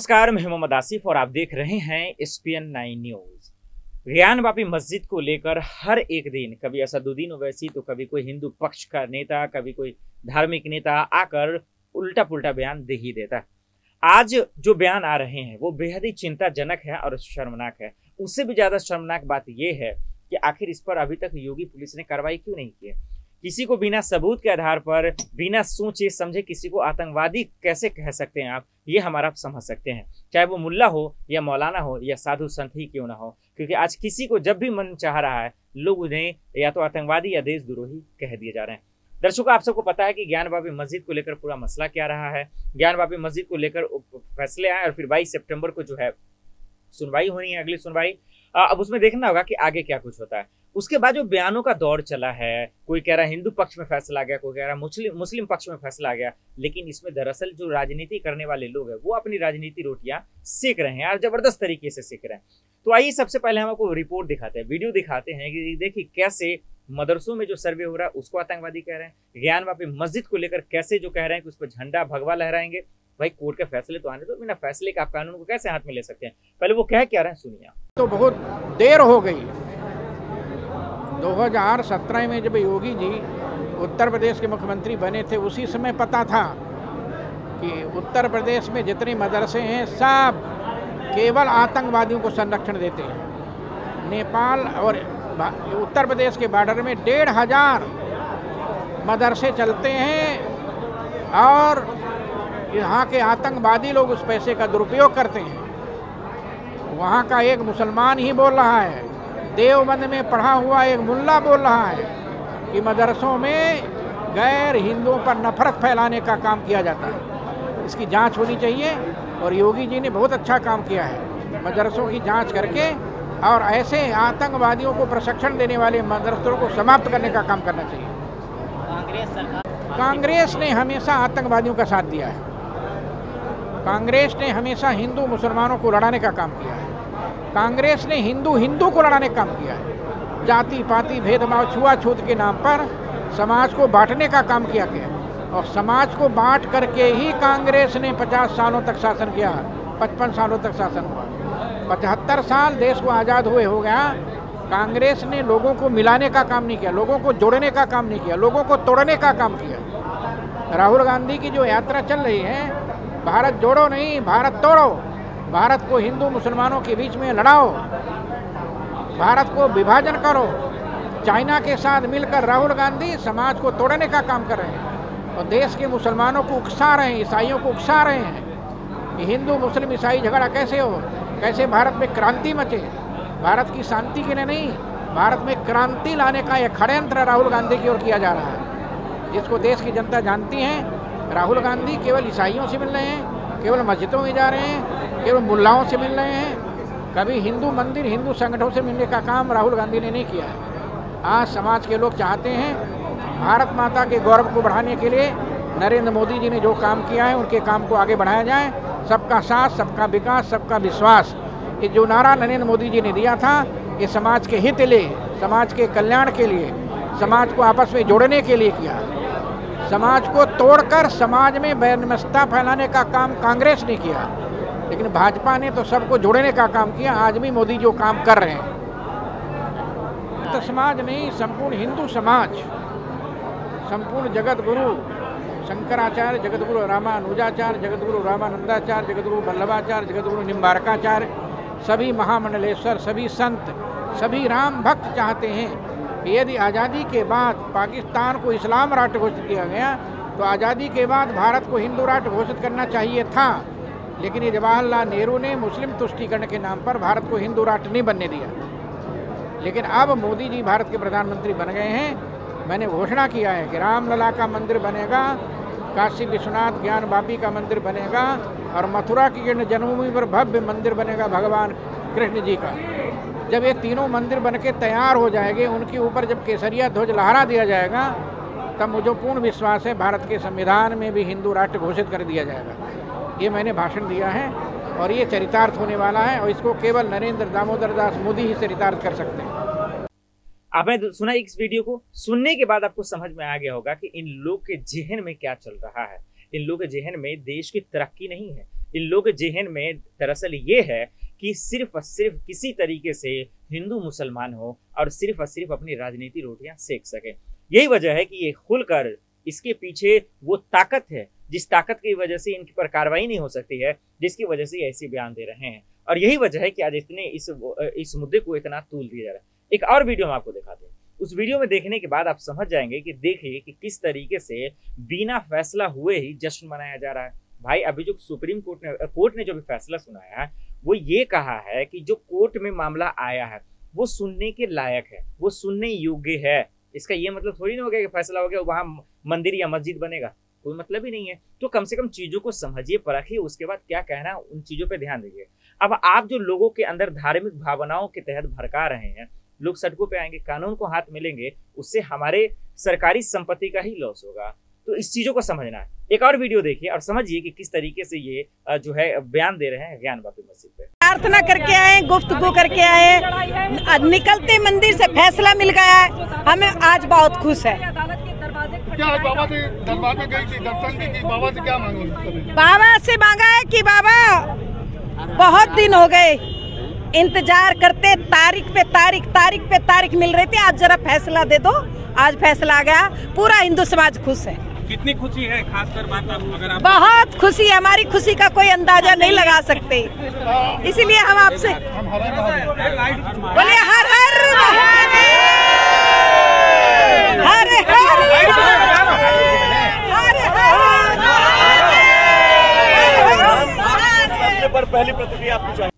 नमस्कार, मैं मोहम्मद आसिफ और आप देख रहे हैं SPN9 न्यूज। ज्ञानवापी मस्जिद को लेकर हर एक दिन कभी असदुद्दीन ओवैसी तो कभी कोई हिंदू पक्ष का नेता, कभी कोई धार्मिक नेता आकर उल्टा पुल्टा बयान दे ही देता है। आज जो बयान आ रहे हैं वो बेहद ही चिंताजनक है और शर्मनाक है। उससे भी ज्यादा शर्मनाक बात यह है कि आखिर इस पर अभी तक योगी पुलिस ने कार्रवाई क्यों नहीं की है। किसी को बिना सबूत के आधार पर, बिना सोचे समझे किसी को आतंकवादी कैसे कह सकते हैं आप, ये हमारा आप समझ सकते हैं। चाहे वो मुल्ला हो या मौलाना हो या साधु संत ही क्यों ना हो, क्योंकि आज किसी को जब भी मन चाह रहा है लोग उन्हें या तो आतंकवादी या देशद्रोही कह दिए जा रहे हैं। दर्शकों, आप सबको पता है कि ज्ञानवापी मस्जिद को लेकर पूरा मसला क्या रहा है। ज्ञानवापी मस्जिद को लेकर फैसले आए और फिर 22 सितंबर को जो है सुनवाई होनी है, अगली सुनवाई। अब उसमें देखना होगा कि आगे क्या कुछ होता है। उसके बाद जो बयानों का दौर चला है, कोई कह रहा है हिंदू पक्ष में फैसला आ गया, कोई कह रहा है मुस्लिम पक्ष में फैसला आ गया, लेकिन इसमें दरअसल जो राजनीति करने वाले लोग हैं वो अपनी राजनीति रोटियां सेक रहे हैं और जबरदस्त तरीके से सेक रहे हैं। तो आइए सबसे पहले हम आपको रिपोर्ट दिखाते हैं, वीडियो दिखाते हैं कि देखिए कैसे मदरसों में जो सर्वे हो रहा है उसको आतंकवादी कह रहे हैं। ज्ञानवापी मस्जिद को लेकर कैसे जो कह रहे हैं कि उस पर झंडा भगवा लहराएंगे। भाई कोर्ट के फैसले तो आने दो, बिना फैसले का आप कानून को कैसे हाथ में ले सकते हैं। पहले वो कह क्या रहे हैं सुनिए। तो बहुत देर हो गई। 2017 में जब योगी जी उत्तर प्रदेश के मुख्यमंत्री बने थे उसी समय पता था कि उत्तर प्रदेश में जितने मदरसे हैं सब केवल आतंकवादियों को संरक्षण देते हैं। नेपाल और उत्तर प्रदेश के बॉर्डर में 1500 मदरसे चलते हैं और यहाँ के आतंकवादी लोग उस पैसे का दुरुपयोग करते हैं। वहाँ का एक मुसलमान ही बोल रहा है, देवबंद में पढ़ा हुआ एक मुल्ला बोल रहा है कि मदरसों में गैर हिंदुओं पर नफरत फैलाने का काम किया जाता है। इसकी जांच होनी चाहिए और योगी जी ने बहुत अच्छा काम किया है। मदरसों की जांच करके और ऐसे आतंकवादियों को प्रशिक्षण देने वाले मदरसों को समाप्त करने का काम करना चाहिए। कांग्रेस ने हमेशा आतंकवादियों का साथ दिया है। कांग्रेस ने हमेशा हिंदू मुसलमानों को लड़ाने का काम किया है। कांग्रेस ने हिंदू को लड़ाने का काम किया है। जाति पाति भेदभाव छुआछूत के नाम पर समाज को बांटने का काम किया गया और समाज को बांट करके ही कांग्रेस ने 50 सालों तक शासन किया, 55 सालों तक शासन हुआ। 75 साल देश को आज़ाद हुए हो गया। कांग्रेस ने लोगों को मिलाने का काम नहीं किया, लोगों को जोड़ने का काम नहीं किया, लोगों को तोड़ने का काम किया। राहुल गांधी की जो यात्रा चल रही है, भारत जोड़ो नहीं भारत तोड़ो, भारत को हिंदू मुसलमानों के बीच में लड़ाओ, भारत को विभाजन करो। चाइना के साथ मिलकर राहुल गांधी समाज को तोड़ने का काम कर रहे हैं और देश के मुसलमानों को उकसा रहे हैं, ईसाइयों को उकसा रहे हैं कि हिंदू मुस्लिम ईसाई झगड़ा कैसे हो, कैसे भारत में क्रांति मचे। भारत की शांति के लिए नहीं, भारत में क्रांति लाने का एक षड्यंत्र राहुल गांधी की ओर किया जा रहा है, जिसको देश की जनता जानती है। राहुल गांधी केवल ईसाइयों से मिल रहे हैं, केवल मस्जिदों में जा रहे हैं, केवल मुल्लाओं से मिल रहे हैं। कभी हिंदू मंदिर, हिंदू संगठनों से मिलने का काम राहुल गांधी ने नहीं किया है। आज समाज के लोग चाहते हैं भारत माता के गौरव को बढ़ाने के लिए नरेंद्र मोदी जी ने जो काम किया है उनके काम को आगे बढ़ाया जाए। सबका साथ, सबका विकास, सबका विश्वास, ये जो नारा नरेंद्र मोदी जी ने दिया था, ये समाज के हित के लिए, समाज के कल्याण के लिए, समाज को आपस में जोड़ने के लिए किया। समाज को तोड़कर समाज में वैमनस्यता फैलाने का काम कांग्रेस ने किया, लेकिन भाजपा ने तो सबको जोड़ने का काम किया। आज भी मोदी जो काम कर रहे हैं, तो समाज नहीं, संपूर्ण हिंदू समाज, संपूर्ण जगत गुरु शंकराचार्य, जगत गुरु रामानुजाचार्य, जगत गुरु रामानंदाचार्य, जगत गुरु वल्लभाचार्य, जगत गुरु निम्बारकाचार्य, सभी महामंडलेश्वर, सभी संत, सभी राम भक्त चाहते हैं कि यदि आज़ादी के बाद पाकिस्तान को इस्लाम राष्ट्र घोषित किया गया तो आज़ादी के बाद भारत को हिंदू राष्ट्र घोषित करना चाहिए था। लेकिन ये जवाहरलाल नेहरू ने मुस्लिम तुष्टीकरण के नाम पर भारत को हिंदू राष्ट्र नहीं बनने दिया। लेकिन अब मोदी जी भारत के प्रधानमंत्री बन गए हैं। मैंने घोषणा किया है कि रामलला का मंदिर बनेगा, काशी विश्वनाथ ज्ञानवापी का मंदिर बनेगा और मथुरा की जन्मभूमि पर भव्य मंदिर बनेगा भगवान कृष्ण जी का। जब ये तीनों मंदिर बनके तैयार हो जाएंगे, उनके ऊपर जब केसरिया ध्वज लहरा दिया जाएगा, तब मुझे पूर्ण विश्वास है भारत के संविधान में भी हिंदू राष्ट्र घोषित कर दिया जाएगा। ये मैंने भाषण दिया है और ये चरितार्थ होने वाला है और इसको केवल नरेंद्र दामोदर दास मोदी ही चरितार्थ कर सकते हैं। आपने सुना इस वीडियो को, सुनने के बाद आपको समझ में आ गया होगा कि इन लोग के जहन में क्या चल रहा है। इन लोगों के जहन में देश की तरक्की नहीं है, इन लोगों के जहन में दरअसल ये है कि सिर्फ और सिर्फ किसी तरीके से हिंदू मुसलमान हो और सिर्फ अपनी राजनीति रोटियां सेक सके। यही वजह है कि ये खुलकर इसके पीछे वो ताकत है जिस ताकत की वजह से इनके पर कार्रवाई नहीं हो सकती है, जिसकी वजह से ऐसे बयान दे रहे हैं। और यही वजह है कि आज इतने इस मुद्दे को इतना तूल दिया जा रहा है। एक और वीडियो हम आपको दिखाते हैं। उस वीडियो में देखने के बाद आप समझ जाएंगे कि देखिए कि किस तरीके से बिना फैसला हुए ही जश्न मनाया जा रहा है। भाई अभी जो सुप्रीम कोर्ट ने जो भी फैसला सुनाया है वो ये कहा है कि जो कोर्ट में मामला आया है वो सुनने के लायक है, वो सुनने योग्य है। इसका ये मतलब थोड़ी ना हो गया कि फैसला हो गया वहां मंदिर या मस्जिद बनेगा, कोई मतलब ही नहीं है। तो कम से कम चीजों को समझिए, परखिए, उसके बाद क्या कहना उन चीजों पे ध्यान दीजिए। अब आप जो लोगों के अंदर धार्मिक भावनाओं के तहत भड़का रहे हैं, लोग सड़कों पे आएंगे, कानून को हाथ मिलेंगे, उससे हमारे सरकारी संपत्ति का ही लॉस होगा। तो इस चीजों को समझना है। एक और वीडियो देखिए और समझिए कि किस तरीके से ये जो है बयान दे रहे हैं ज्ञान वापी मस्जिद पे। प्रार्थना करके आए, गुफ्तगू करके आए, निकलते मंदिर से फैसला मिल गया है, हमें आज बहुत खुश है। क्या बाबा से दरबार में गई थी, दर्शन भी की, बाबा से क्या मांगा? बाबा से मांगा है कि बाबा बहुत दिन हो गए इंतजार करते, तारीख पे तारीख मिल रही थी, आज जरा फैसला दे दो। आज फैसला आ गया, पूरा हिंदू समाज खुश है। कितनी खुशी है, खासकर बात अगर आप बहुत खुशी है, हमारी खुशी का कोई अंदाजा नहीं लगा सकते, इसीलिए हम आपसे बोले हर हर हर पर पहली प्रतिक्रिया आपकी चाहिए।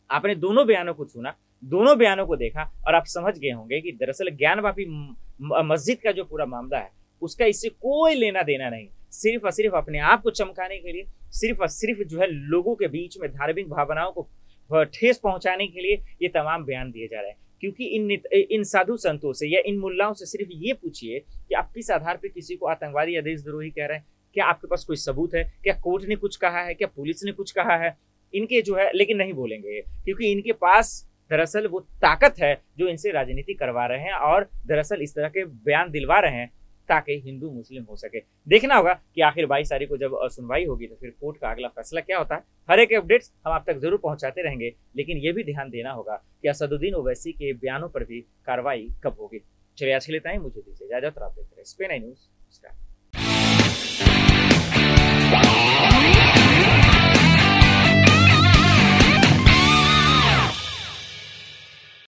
आपने दोनों बयानों को सुना, दोनों बयानों को देखा और आप समझ गए होंगे कि दरअसल ज्ञान वापी मस्जिद का जो पूरा मामला है उसका इससे कोई लेना देना नहीं। सिर्फ और सिर्फ अपने आप को चमकाने के लिए, सिर्फ और सिर्फ जो है लोगों के बीच में धार्मिक भावनाओं को ठेस पहुंचाने के लिए ये तमाम बयान दिए जा रहे हैं। क्योंकि इन साधु संतों से या इन मुल्लाओं से सिर्फ ये पूछिए कि आप किस आधार पर किसी को आतंकवादी या देशद्रोही कह रहे हैं, क्या आपके पास कोई सबूत है, क्या कोर्ट ने कुछ कहा है, क्या पुलिस ने कुछ कहा है? इनके जो है लेकिन नहीं बोलेंगे, क्योंकि इनके पास दरअसल वो ताकत है जो इनसे राजनीति करवा रहे हैं और दरअसल इस तरह के बयान दिलवा रहे हैं ताकि हिंदू मुस्लिम हो सके। देखना होगा कि आखिर 22 तारीख को जब सुनवाई होगी तो फिर कोर्ट का अगला फैसला क्या होता है। हर एक अपडेट्स हम आप तक जरूर पहुंचाते रहेंगे, लेकिन ये भी ध्यान देना होगा कि असदुद्दीन ओवैसी के बयानों पर भी कार्रवाई कब होगी। चलिए आज के लिए इतना ही, मुझे दीजिए इजाजत और आप देख रहे हैं SPN9 न्यूज़। नमस्कार।